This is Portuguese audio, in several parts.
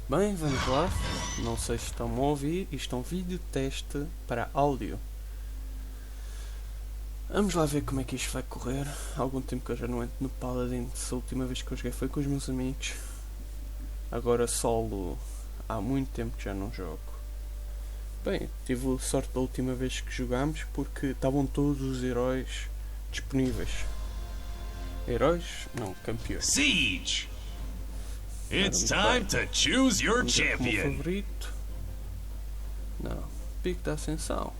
Bem, vamos lá. Não sei se estão a ouvir. Isto é um vídeo teste para áudio. Vamos lá ver como é que isto vai correr. Há algum tempo que eu já não entro no Paladins. A última vez que eu joguei foi com os meus amigos. Agora solo há muito tempo que já não jogo. Bem, tive sorte da última vez que jogámos porque estavam todos os heróis disponíveis. Heróis? Não, campeões. Siege! It's time to choose your Vamos ver como champion. favorito. Não, Pico da Ascensão.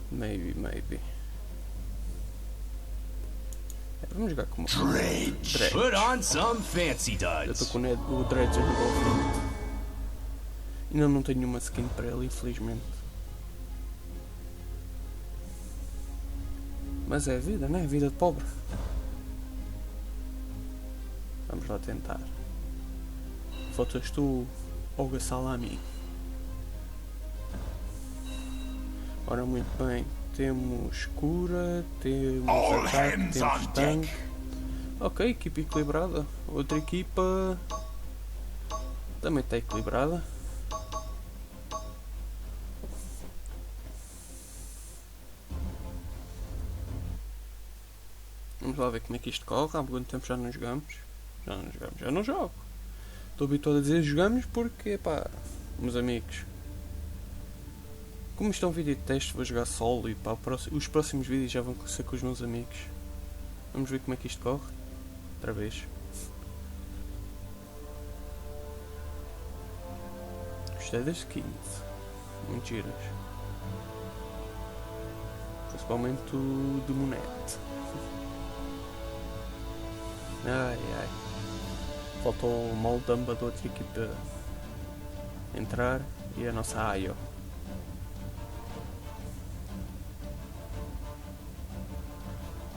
Maybe. Vamos jogar como Dredge. Put on some fancy eu estou duds. com o Dredge envolvido. Ainda não tenho nenhuma skin para ele, infelizmente. Mas é a vida, não é? A vida de pobre. Vamos lá tentar. Faltas tu, Olga Salami. Ora, muito bem. Temos cura, temos ataque, temos tanque. Ok, equipa equilibrada. Outra equipa também está equilibrada. Vamos lá ver como é que isto corre. Há algum tempo já não jogamos. Já não jogo. Estou habituado a dizer jogamos porque, pá, meus amigos. Como isto é um vídeo de teste, vou jogar solo e pá, os próximos vídeos já vão ser com os meus amigos. Vamos ver como é que isto corre. Outra vez. Gostei das skins. Muito giras. Principalmente o de Monete. Ai. Faltou o Moldamba da outra equipa entrar e a nossa Ayo.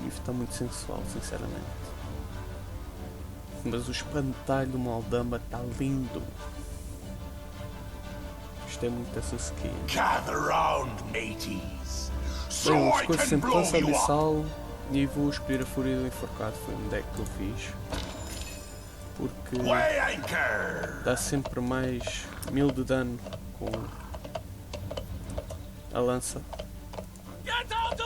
E isto está muito sensual, sinceramente. Mas o espantalho do Moldamba está lindo. Gostei muito dessa skin. Gather round, mateys. So Bem, I escolho can sempre blow lança you up. abissal e vou escolher a Fúria do Enforcado. Foi um deck que eu fiz. Porque Weigh anchor. dá sempre mais 1000 de dano com a lança.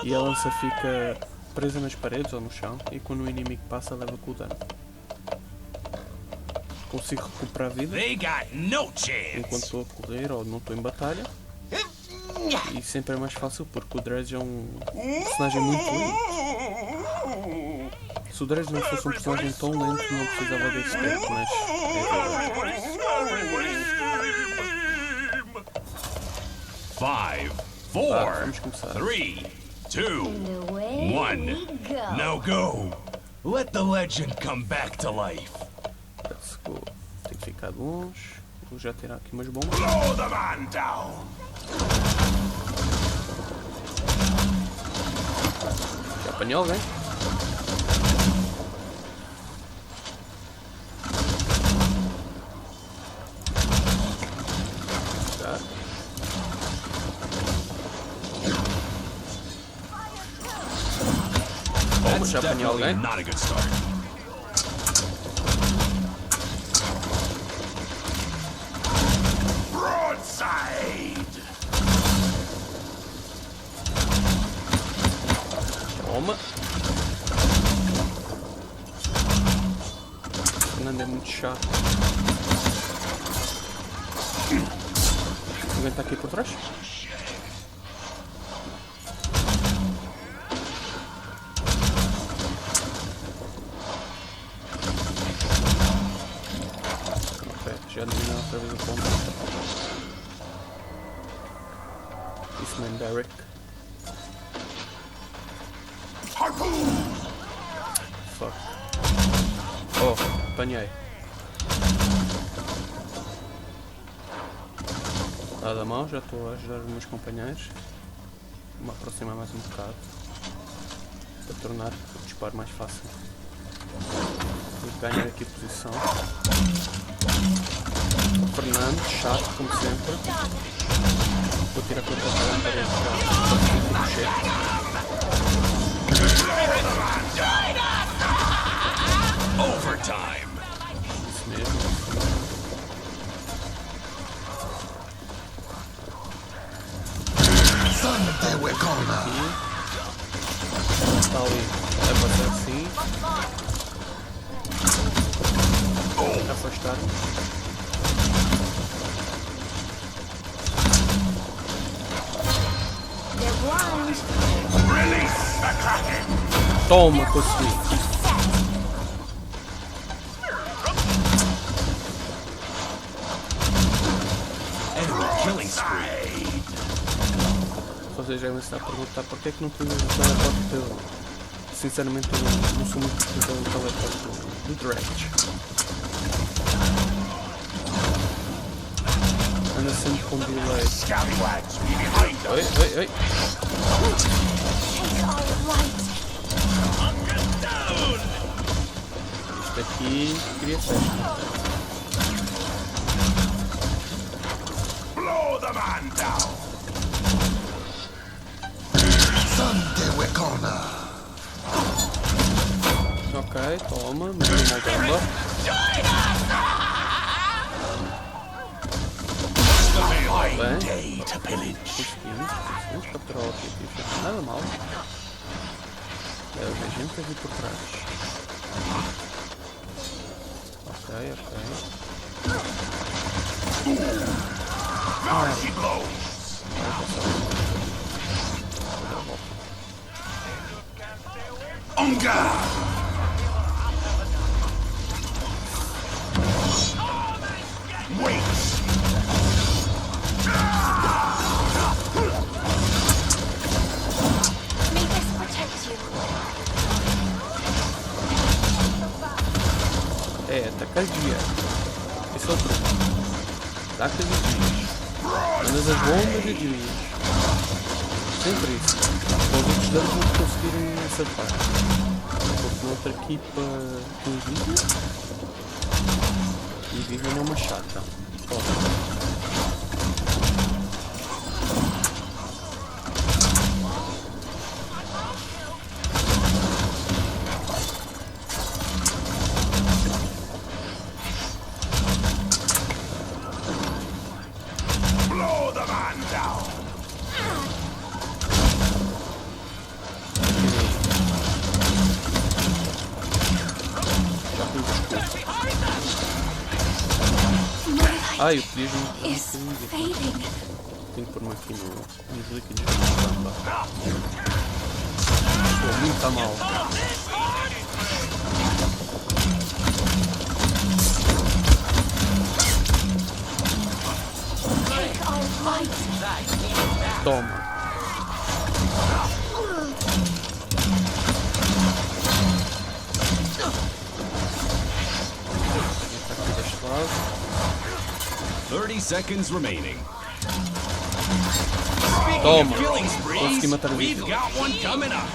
E a lança fica presa nas paredes ou no chão e quando o inimigo passa leva com o dano. Consigo recuperar vida They got no chance. enquanto estou a correr ou não estou em batalha. E sempre é mais fácil porque o Dredge é um personagem muito lento. Se o Dredge não fosse um personagem tão lento não precisava desse deck, mas Five, vamos 4, começar. 3, 2, And away One. we go. now go. Let the legend come back to life. Let's go. Tem que ficar de longe. Vou já tirar aqui umas bombas. Blow the man down. Já apanhou alguém? Já. Vamos, já apanhou alguém? not a good start. Broadside. Toma. Fernando é muito chato. Alguém está aqui por trás? Ok, já dominou outra vez o ponto. Isso mesmo, Derek. Harpoon. Fuck. Oh, apanhei. Nada mal, já estou a ajudar os meus companheiros. Vou me aproximar mais um bocado. Para tornar o disparo mais fácil. Vou ganhar aqui posição. O Fernando, chato como sempre. Vou tirar contra a parede para o chefe. Overtime. Isso mesmo. está ali a passar assim. Afastar-me. Toma, consegui. Killing spree. Vocês devem estar a perguntar porque é que não utilizas o teleporte teu. Sinceramente eu não sou muito utilizado do teleporte do Dredge. Anda sempre com delay. Oi. Isto aqui queria festa. Blow the man down. Ok, toma, me deu uma gamba. Bem, conseguimos capturar o objetivo. Nada mal. Deve haver gente a vir por trás. Ok. É, atacar dia. Esse é o truque. Ataca de dias. Mandas as bombas e dias. Sempre isso. Para os outros danos não conseguirem acertar. Porque na outra equipa tem Vivian. E Vivian é uma chata. Eu podia juntar um bocadinho. Tenho que pôr-me aqui nos líquidos da bamba. Estou muito a mal. Toma. Está aqui deste lado. 30 seconds remaining. Toma! Killing sprees. Consegui matar o We've vídeo. got one coming up.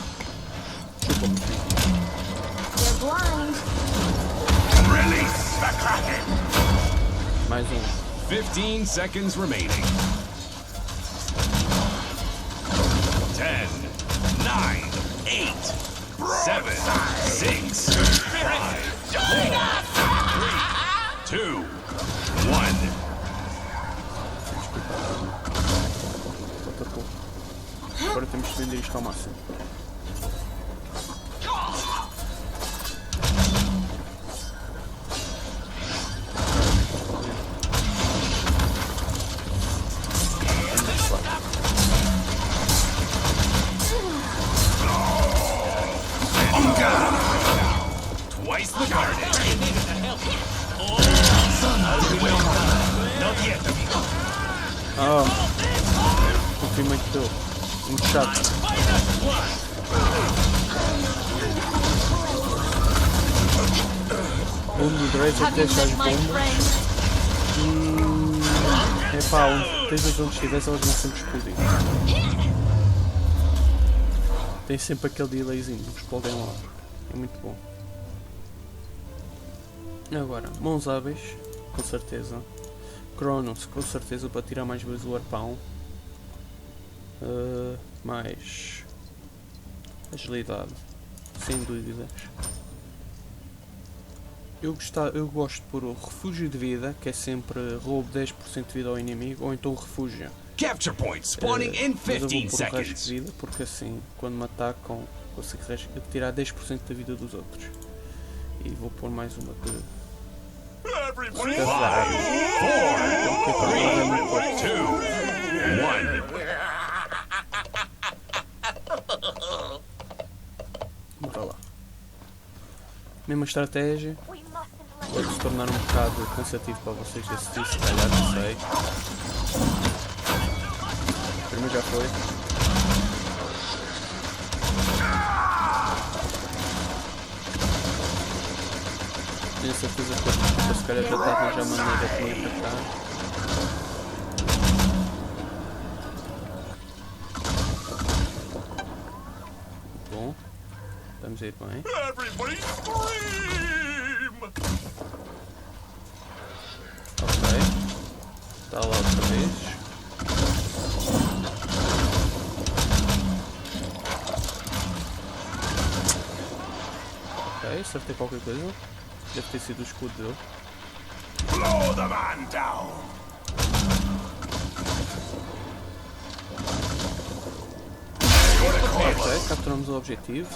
Chupa-me. They're blind. Release the Kraken. Mais 15 seconds remaining. 10, 9, 8, 7, 6, 5, 4, 3, 2, 1. Falta pouco. Agora temos que vender isto ao máximo. Twice the carnage. Not yet, amigo. Confirmei que deu. Muito chato. O Dredge até deixar as bombas. É pá, desde onde estivesse elas vão sempre explodir. Tem sempre aquele delayzinho, explodem logo. É muito bom. Agora, mãos hábeis, com certeza. Cronos, com certeza, para tirar mais vezes o arpão. Mais agilidade, sem dúvidas. Eu gosto de pôr o refúgio de vida, que é sempre roubo 10% de vida ao inimigo, ou então o refúgio, Capture point spawning in Mas eu 15 vou pôr o resto de seconds. vida, porque assim, quando me atacam, consigo tirar 10% da vida dos outros. E vou pôr mais uma de... Everybody, Carregar. 2, 1. Bora lá. Mesma estratégia. Pode se tornar um bocado cansativo para vocês de assistir, se calhar, não sei. Primeiro já foi. Tenho certeza que a equipa se calhar já está a arranjar maneira de me atacar. Bom, estamos a ir bem. Everybody scream! Ok. Está lá outra vez. Ok, acertei qualquer coisa. Deve ter sido o escudo dele. Blow the man down! Ok, capturamos o objetivo.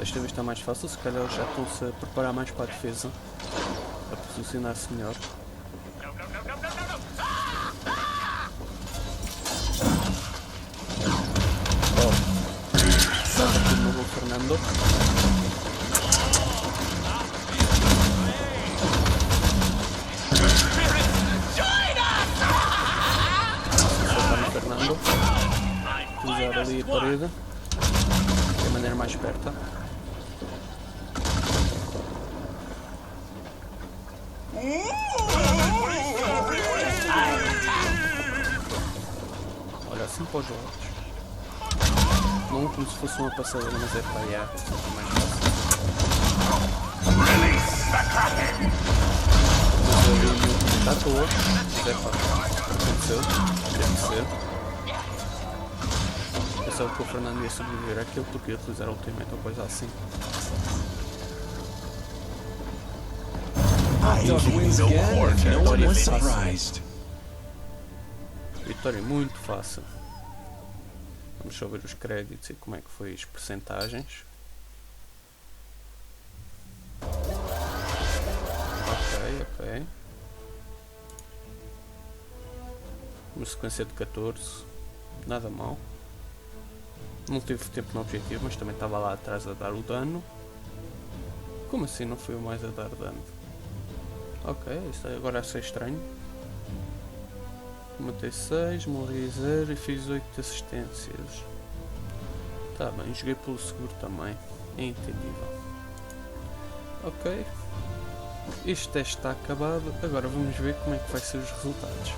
Esta vez está mais fácil, se calhar já estão-se a preparar mais para a defesa. A posicionar-se melhor. Oh. Está aqui de novo o Fernando. Fernando, utilizar ali a parede de maneira mais esperta. Olha, assim para os lados. Não como se fosse uma passadeira, mas é para allá, é mais fácil. Está à toa, mas é fácil. Aconteceu, teve que ser. Pensava que o Fernando ia sobreviver àquilo porque ia utilizar o ultimate ou coisa assim. Vitória muito fácil. Vamos só ver os créditos e como é que foi as percentagens. Ok. Uma sequência de 14. Nada mal. Não teve tempo no objetivo, mas também estava lá atrás a dar o dano. Como assim não foi o mais a dar dano? Ok, isso agora a ser estranho. Matei 6, morri 0 e fiz 8 assistências. Tá bem, joguei pelo seguro também. É entendível. Ok. Este teste está acabado. Agora vamos ver como é que vai ser os resultados.